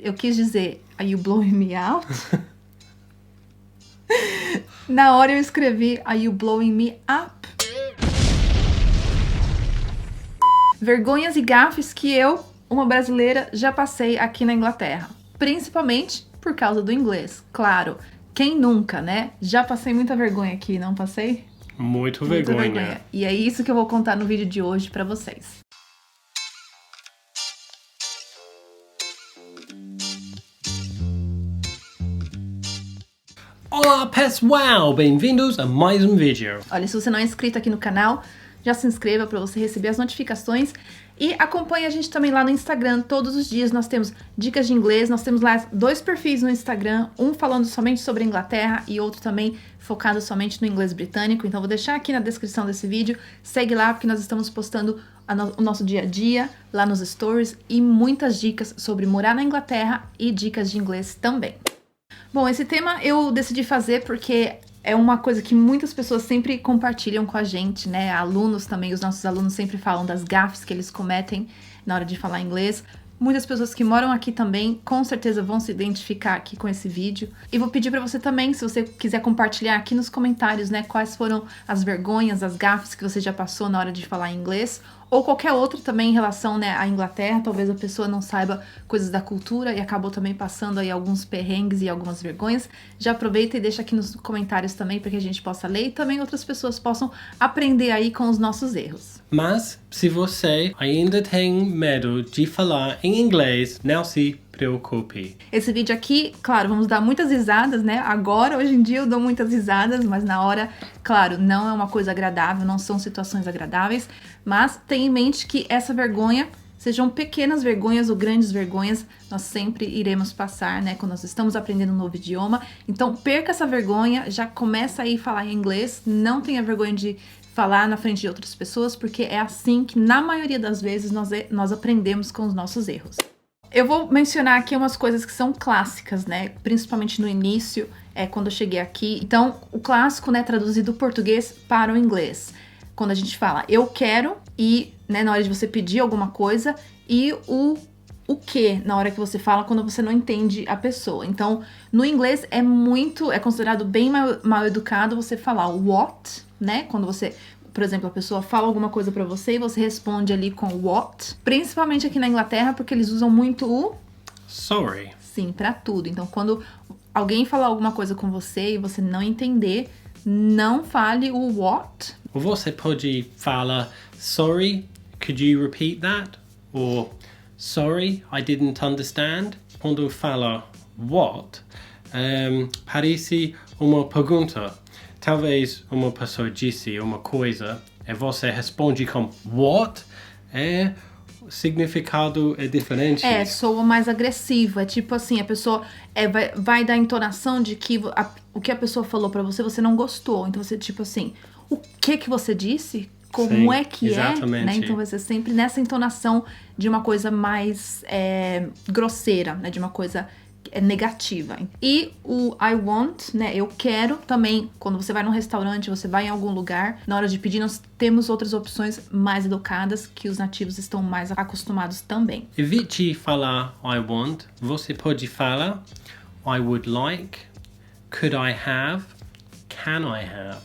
Eu quis dizer, are you blowing me out? Na hora eu escrevi, are you blowing me up? Vergonhas e gafes que eu, uma brasileira, já passei aqui na Inglaterra. Principalmente por causa do inglês. Claro, quem nunca, né? Já passei muita vergonha aqui, não passei? Muita vergonha. E é isso que eu vou contar no vídeo de hoje pra vocês. Olá pessoal, bem-vindos a mais um vídeo. Olha, se você não é inscrito aqui no canal, já se inscreva para você receber as notificações e acompanhe a gente também lá no Instagram. Todos os dias nós temos dicas de inglês, nós temos lá 2 perfis no Instagram, um falando somente sobre a Inglaterra e outro também focado somente no inglês britânico. Então vou deixar aqui na descrição desse vídeo, segue lá porque nós estamos postando o nosso dia a dia lá nos stories e muitas dicas sobre morar na Inglaterra e dicas de inglês também. Bom, esse tema eu decidi fazer porque é uma coisa que muitas pessoas sempre compartilham com a gente, né? Alunos também, os nossos alunos sempre falam das gafes que eles cometem na hora de falar inglês. Muitas pessoas que moram aqui também, com certeza vão se identificar aqui com esse vídeo. E vou pedir para você também, se você quiser compartilhar aqui nos comentários, né? Quais foram as vergonhas, as gafes que você já passou na hora de falar inglês. Ou qualquer outro também em relação, né, à Inglaterra. Talvez a pessoa não saiba coisas da cultura e acabou também passando aí alguns perrengues e algumas vergonhas. Já aproveita e deixa aqui nos comentários também para que a gente possa ler e também outras pessoas possam aprender aí com os nossos erros. Mas se você ainda tem medo de falar em inglês, não se preocupe. Esse vídeo aqui, claro, vamos dar muitas risadas, né? Agora, hoje em dia eu dou muitas risadas, mas na hora, claro, não é uma coisa agradável, não são situações agradáveis, mas tenha em mente que essa vergonha, sejam pequenas vergonhas ou grandes vergonhas, nós sempre iremos passar, né? Quando nós estamos aprendendo um novo idioma. Então, perca essa vergonha, já começa aí a falar em inglês, não tenha vergonha de falar na frente de outras pessoas, porque é assim que, na maioria das vezes, nós aprendemos com os nossos erros. Eu vou mencionar aqui umas coisas que são clássicas, né? Principalmente no início, quando eu cheguei aqui. Então, o clássico, né, traduzido do português para o inglês. Quando a gente fala eu quero e, né, na hora de você pedir alguma coisa e o que na hora que você fala quando você não entende a pessoa. Então, no inglês é considerado bem mal educado você falar what, né? Quando você, por exemplo, a pessoa fala alguma coisa pra você e você responde ali com what. Principalmente aqui na Inglaterra, porque eles usam muito o sorry. Sim, pra tudo. Então, quando alguém falar alguma coisa com você e você não entender, não fale o what. Você pode falar sorry, could you repeat that? Or sorry, I didn't understand. Quando fala what, parece uma pergunta. Talvez uma pessoa disse uma coisa e você responde com what, o significado é diferente. Soa mais agressivo. É tipo assim, a pessoa vai dar a entonação de que o que a pessoa falou pra você, você não gostou. Então você tipo assim, o que você disse? Como Sim, é que exatamente. né? Então vai ser sempre nessa entonação de uma coisa mais grosseira, né? De uma coisa negativa. E o I want, né? Eu quero também, quando você vai num restaurante, você vai em algum lugar, na hora de pedir, nós temos outras opções mais educadas que os nativos estão mais acostumados também. Evite falar I want, você pode falar I would like, could I have, can I have.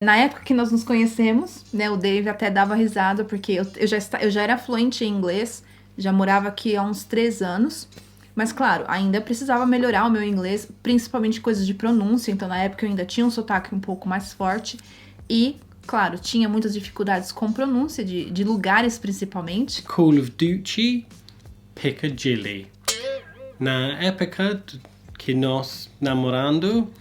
Na época que nós nos conhecemos, né, o Dave até dava risada, porque eu já era fluente em inglês, já morava aqui há uns 3 anos, mas claro, ainda precisava melhorar o meu inglês, principalmente coisas de pronúncia, então na época eu ainda tinha um sotaque um pouco mais forte e, claro, tinha muitas dificuldades com pronúncia, de lugares principalmente. Call of Duty, Piccadilly. Na época que nós namorando,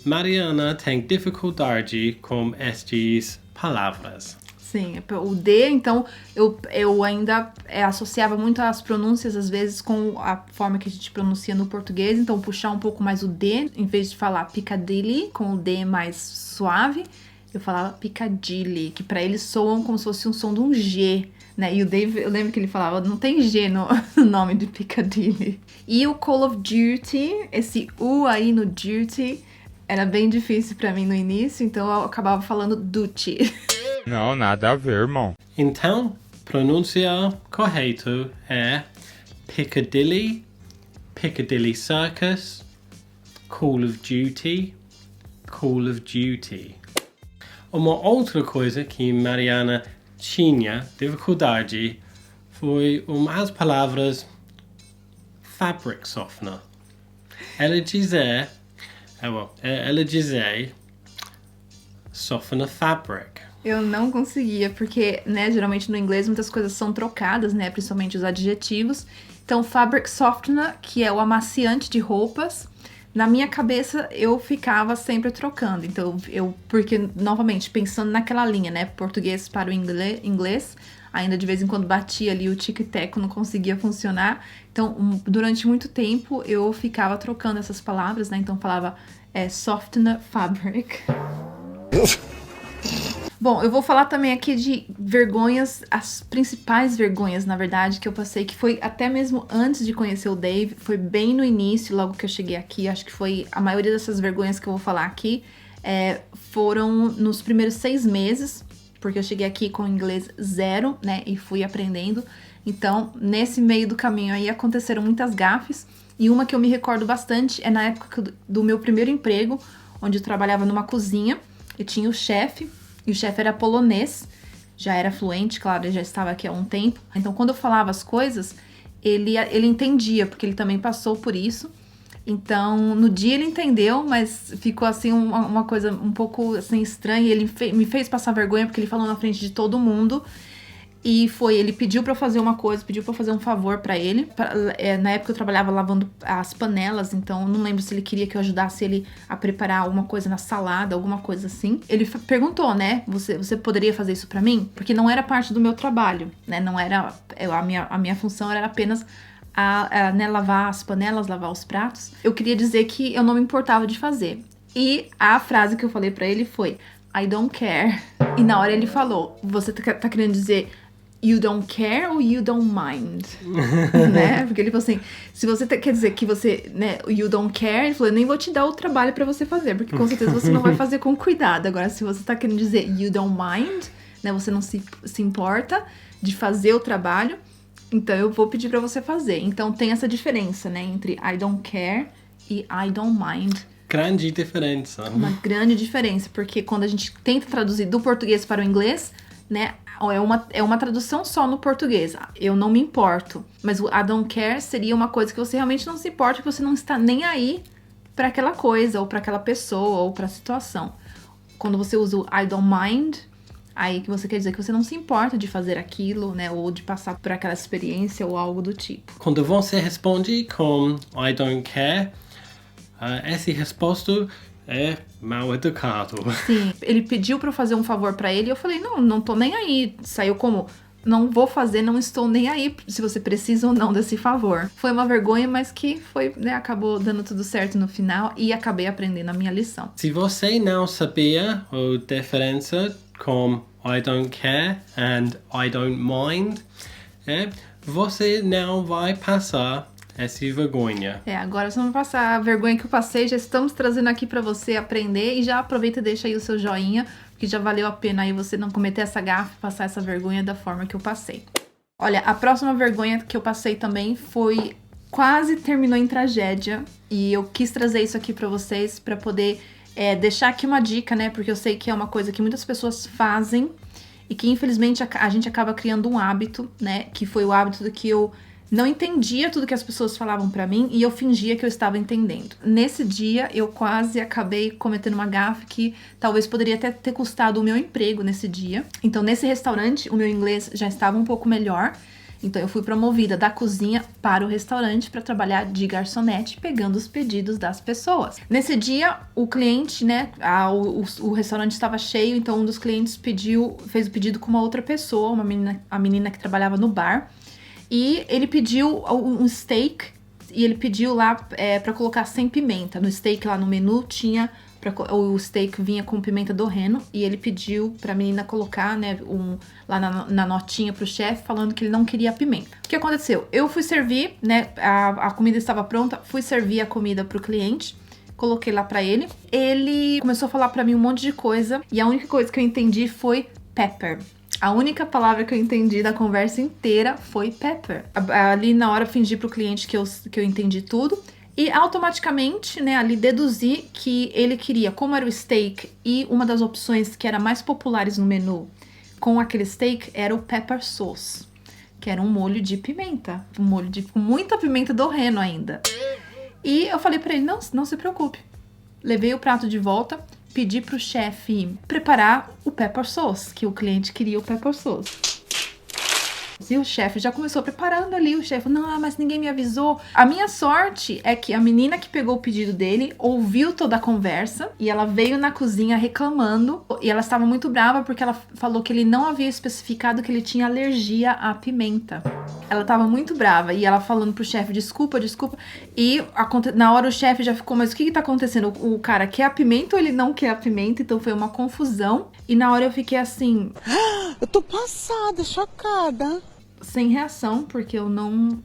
Mariana tem dificuldade com estas palavras. Sim, o D, então, eu ainda associava muito as pronúncias, às vezes, com a forma que a gente pronuncia no português. Então, puxar um pouco mais o D, em vez de falar Piccadilly, com o D mais suave, eu falava Piccadilly, que pra eles soam como se fosse um som de um G, né? E o Dave, eu lembro que ele falava, não tem G no nome de Piccadilly. E o Call of Duty, esse U aí no Duty, era bem difícil pra mim no início, então eu acabava falando Duty. Não, nada a ver, irmão. Então, pronúncia correto é Piccadilly, Piccadilly Circus, Call of Duty, Call of Duty. Uma outra coisa que Mariana tinha dificuldade foi as palavras fabric softener. Ela dizia softener fabric. Eu não conseguia, porque, né, geralmente no inglês muitas coisas são trocadas, né, principalmente os adjetivos. Então, fabric softener, que é o amaciante de roupas, na minha cabeça eu ficava sempre trocando. Então, porque, novamente, pensando naquela linha, né, português para o inglês, ainda de vez em quando batia ali o tic-teco, não conseguia funcionar. Então, durante muito tempo eu ficava trocando essas palavras, né, então falava softener fabric. Bom, eu vou falar também aqui de vergonhas, as principais vergonhas, na verdade, que eu passei, que foi até mesmo antes de conhecer o Dave, foi bem no início, logo que eu cheguei aqui, acho que foi a maioria dessas vergonhas que eu vou falar aqui, foram nos primeiros 6 meses, porque eu cheguei aqui com inglês 0, né, e fui aprendendo. Então, nesse meio do caminho aí aconteceram muitas gafes, e uma que eu me recordo bastante é na época do meu primeiro emprego, onde eu trabalhava numa cozinha, e tinha o chefe, e o chefe era polonês, já era fluente, claro, ele já estava aqui há um tempo. Então, quando eu falava as coisas, ele entendia, porque ele também passou por isso. Então, no dia ele entendeu, mas ficou assim uma coisa um pouco assim estranha. Ele me fez passar vergonha, porque ele falou na frente de todo mundo. E ele pediu pra eu fazer uma coisa, pediu pra eu fazer um favor pra ele. Na época eu trabalhava lavando as panelas, então não lembro se ele queria que eu ajudasse ele a preparar alguma coisa na salada, alguma coisa assim. Ele perguntou, né, você poderia fazer isso pra mim? Porque não era parte do meu trabalho, né, não era, a minha função era apenas né, lavar as panelas, lavar os pratos. Eu queria dizer que eu não me importava de fazer. E a frase que eu falei pra ele foi, I don't care. E na hora ele falou, você tá querendo dizer you don't care ou you don't mind? Né? Porque ele falou assim, se você quer dizer que você, né, you don't care, ele falou, eu nem vou te dar o trabalho pra você fazer, porque com certeza você não vai fazer com cuidado. Agora, se você tá querendo dizer you don't mind, né, você não se importa de fazer o trabalho, então eu vou pedir pra você fazer. Então tem essa diferença, né, entre I don't care e I don't mind. Grande diferença. Uma grande diferença, porque quando a gente tenta traduzir do português para o inglês, né, é uma tradução só no português. Eu não me importo. Mas o I don't care seria uma coisa que você realmente não se importa, que você não está nem aí para aquela coisa, ou para aquela pessoa, ou para a situação. Quando você usa o I don't mind, aí que você quer dizer que você não se importa de fazer aquilo, né, ou de passar por aquela experiência ou algo do tipo. Quando você responde com I don't care, essa resposta é mal educado. Sim, ele pediu pra eu fazer um favor pra ele e eu falei, não tô nem aí. Saiu como, não vou fazer, não estou nem aí se você precisa ou não desse favor. Foi uma vergonha, mas que foi, né, acabou dando tudo certo no final e acabei aprendendo a minha lição. Se você não sabia a diferença com I don't care and I don't mind, você não vai passar essa vergonha. Agora vamos passar a vergonha que eu passei, já estamos trazendo aqui pra você aprender e já aproveita e deixa aí o seu joinha, porque já valeu a pena aí você não cometer essa gafe, passar essa vergonha da forma que eu passei. Olha, a próxima vergonha que eu passei também foi, quase terminou em tragédia, e eu quis trazer isso aqui pra vocês, pra poder deixar aqui uma dica, né, porque eu sei que é uma coisa que muitas pessoas fazem, e que infelizmente a gente acaba criando um hábito, né, que foi o hábito do que eu não entendia tudo que as pessoas falavam pra mim e eu fingia que eu estava entendendo. Nesse dia, eu quase acabei cometendo uma gafe que talvez poderia até ter custado o meu emprego nesse dia. Então, nesse restaurante, o meu inglês já estava um pouco melhor. Então, eu fui promovida da cozinha para o restaurante para trabalhar de garçonete, pegando os pedidos das pessoas. Nesse dia, o cliente, né, o restaurante estava cheio, então um dos clientes fez o pedido com uma outra pessoa, a menina que trabalhava no bar. E ele pediu um steak, e ele pediu lá pra colocar sem pimenta. No steak lá no menu tinha, o steak vinha com pimenta do reino, e ele pediu pra menina colocar, né, lá na notinha pro chefe, falando que ele não queria pimenta. O que aconteceu? Eu fui servir, né, a comida estava pronta, fui servir a comida pro cliente, coloquei lá pra ele. Ele começou a falar pra mim um monte de coisa, e a única coisa que eu entendi foi pepper. A única palavra que eu entendi da conversa inteira foi pepper. Ali na hora eu fingi pro cliente que eu entendi tudo. E automaticamente, né, ali deduzi que ele queria, como era o steak, e uma das opções que era mais populares no menu com aquele steak era o pepper sauce, que era um molho de pimenta. Um molho com muita pimenta do reino ainda. E eu falei pra ele, não se preocupe. Levei o prato de volta, pedi pro chefe preparar o pepper sauce, que o cliente queria o pepper sauce. E o chefe já começou preparando ali, o chefe, não, mas ninguém me avisou. A minha sorte é que a menina que pegou o pedido dele ouviu toda a conversa e ela veio na cozinha reclamando. E ela estava muito brava porque ela falou que ele não havia especificado que ele tinha alergia à pimenta. Ela estava muito brava e ela falando pro chefe, desculpa. E na hora o chefe já ficou, mas o que tá acontecendo? O cara quer a pimenta ou ele não quer a pimenta? Então foi uma confusão. E na hora eu fiquei assim... Eu tô passada, chocada. Sem reação, porque eu não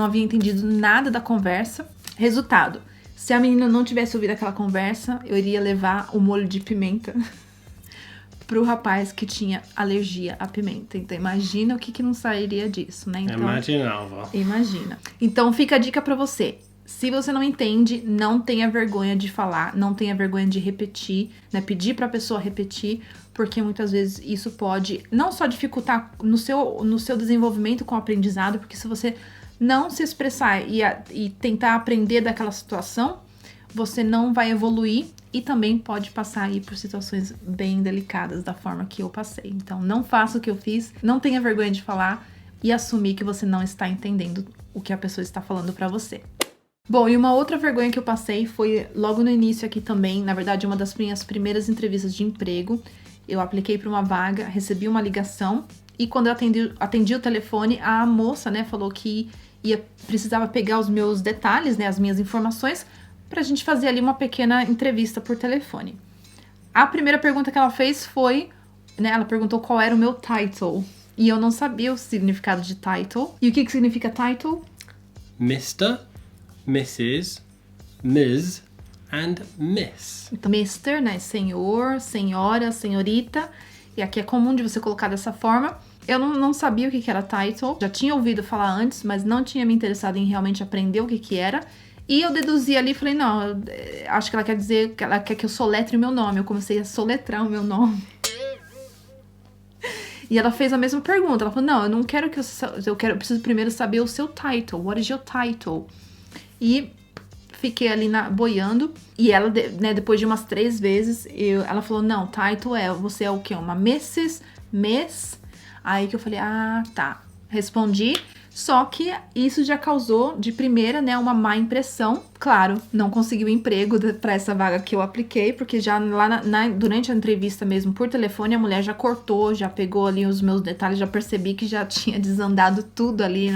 havia entendido nada da conversa. Resultado, se a menina não tivesse ouvido aquela conversa, eu iria levar o molho de pimenta pro rapaz que tinha alergia à pimenta. Então imagina o que não sairia disso, né? Então, imaginava. Imagina. Então fica a dica pra você. Se você não entende, não tenha vergonha de falar, não tenha vergonha de repetir, né? Pedir pra pessoa repetir, porque muitas vezes isso pode não só dificultar no seu desenvolvimento com o aprendizado, porque se você não se expressar e tentar aprender daquela situação, você não vai evoluir e também pode passar aí por situações bem delicadas da forma que eu passei. Então não faça o que eu fiz, não tenha vergonha de falar e assumir que você não está entendendo o que a pessoa está falando pra você. Bom, e uma outra vergonha que eu passei foi logo no início aqui também, na verdade, uma das minhas primeiras entrevistas de emprego. Eu apliquei para uma vaga, recebi uma ligação e quando eu atendi o telefone, a moça, né, falou que precisava pegar os meus detalhes, né, as minhas informações, pra gente fazer ali uma pequena entrevista por telefone. A primeira pergunta que ela fez foi, né, ela perguntou qual era o meu title. E eu não sabia o significado de title. E o que significa title? Mr., Mrs., Ms., and Miss. Então, Mr., né, senhor, senhora, senhorita. E aqui é comum de você colocar dessa forma. Eu não sabia o que era title. Já tinha ouvido falar antes, mas não tinha me interessado em realmente aprender o que era. E eu deduzi ali e falei, não, acho que ela quer dizer que ela quer que eu soletre o meu nome. Eu comecei a soletrar o meu nome. E ela fez a mesma pergunta. Ela falou, não, eu não quero que eu preciso primeiro saber o seu title. What is your title? E fiquei ali boiando. E ela, né, depois de umas 3 vezes, ela falou, não, title você é o quê? Uma Mrs., Miss? Aí que eu falei, tá. Respondi. Só que isso já causou, de primeira, né, uma má impressão. Claro, não consegui o emprego para essa vaga que eu apliquei, porque já lá durante a entrevista mesmo, por telefone, a mulher já cortou, já pegou ali os meus detalhes, já percebi que já tinha desandado tudo ali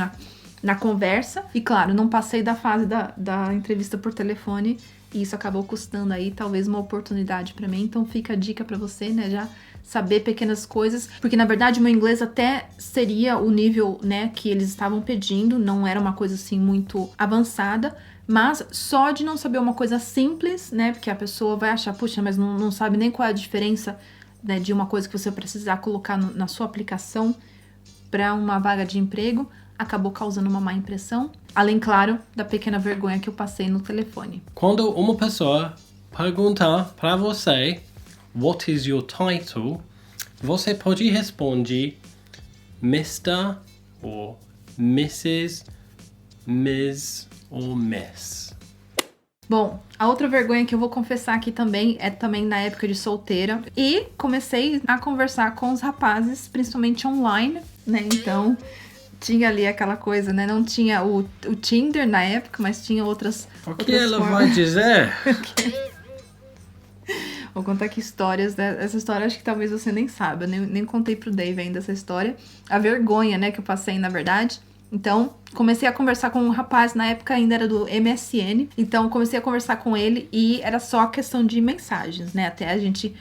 na conversa. E claro, não passei da fase da entrevista por telefone, e isso acabou custando aí talvez uma oportunidade para mim. Então fica a dica para você, né, já saber pequenas coisas, porque na verdade o meu inglês até seria o nível, né, que eles estavam pedindo, não era uma coisa assim muito avançada, mas só de não saber uma coisa simples, né, porque a pessoa vai achar, puxa, mas não sabe nem qual é a diferença, né, de uma coisa que você precisar colocar na sua aplicação para uma vaga de emprego, acabou causando uma má impressão, além, claro, da pequena vergonha que eu passei no telefone. Quando uma pessoa pergunta para você what is your title, você pode responder Mr. ou Mrs., Ms. ou Miss. Bom, a outra vergonha que eu vou confessar aqui também é também na época de solteira. E comecei a conversar com os rapazes, principalmente online, né? Então, tinha ali aquela coisa, né? Não tinha o Tinder na época, mas tinha outras O que ela vai dizer? Vou contar aqui histórias, né? Essa história acho que talvez você nem saiba, nem contei pro Dave ainda essa história. A vergonha, né, que eu passei, na verdade. Então, comecei a conversar com um rapaz, na época ainda era do MSN. Então, comecei a conversar com ele e era só questão de mensagens, né? Até a gente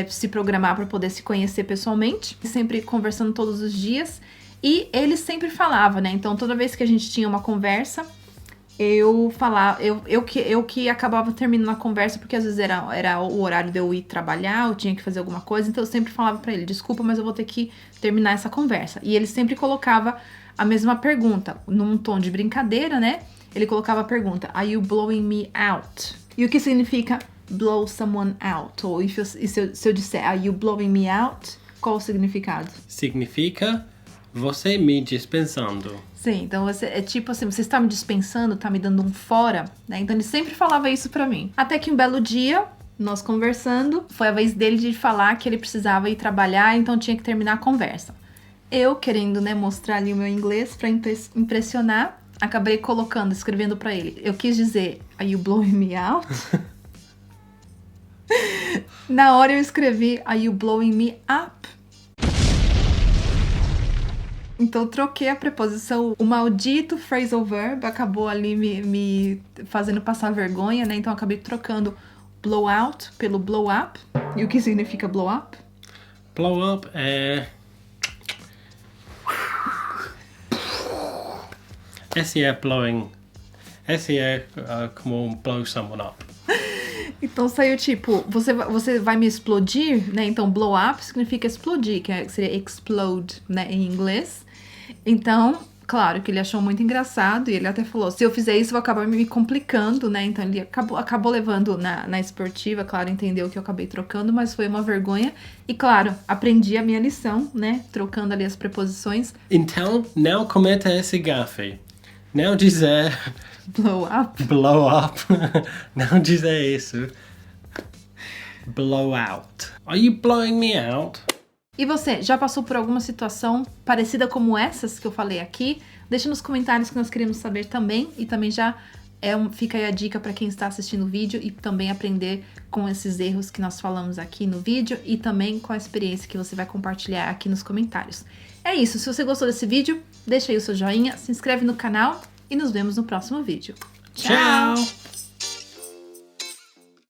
se programar para poder se conhecer pessoalmente. Sempre conversando todos os dias. E ele sempre falava, né? Então, toda vez que a gente tinha uma conversa, eu falava, eu que acabava terminando a conversa, porque às vezes era o horário de eu ir trabalhar, eu tinha que fazer alguma coisa, então eu sempre falava pra ele, desculpa, mas eu vou ter que terminar essa conversa. E ele sempre colocava a mesma pergunta, num tom de brincadeira, né? Ele colocava a pergunta, are you blowing me out? E o que significa blow someone out? Ou se eu disser, are you blowing me out? Qual o significado? Significa você me dispensando. Sim, então é tipo assim, você está me dispensando, tá me dando um fora, né? Então ele sempre falava isso pra mim. Até que um belo dia, nós conversando, foi a vez dele de falar que ele precisava ir trabalhar, então tinha que terminar a conversa. Eu, querendo, né, mostrar ali o meu inglês pra impressionar, acabei escrevendo pra ele. Eu quis dizer, are you blowing me out? Na hora eu escrevi, are you blowing me up? Então eu troquei a preposição, o maldito phrasal verb acabou ali me fazendo passar vergonha, né? Então eu acabei trocando blow out pelo blow up. E o que significa blow up? Blow up é... Esse é blowing. Esse é como blow someone up. Então saiu tipo, você vai me explodir, né? Então blow up significa explodir, que seria explode, né, em inglês. Então, claro que ele achou muito engraçado e ele até falou, se eu fizer isso, eu vou acabar me complicando, né? Então ele acabou levando na esportiva, claro, entendeu que eu acabei trocando, mas foi uma vergonha. E claro, aprendi a minha lição, né? Trocando ali as preposições. Então, não cometa esse gafe. Não dizer Blow up. blow up. Não dizer isso. Blow out. Are you blowing me out? E você, já passou por alguma situação parecida como essas que eu falei aqui? Deixa nos comentários que nós queremos saber também. E também já fica aí a dica para quem está assistindo o vídeo e também aprender com esses erros que nós falamos aqui no vídeo e também com a experiência que você vai compartilhar aqui nos comentários. É isso, se você gostou desse vídeo, deixa aí o seu joinha, se inscreve no canal e nos vemos no próximo vídeo. Tchau!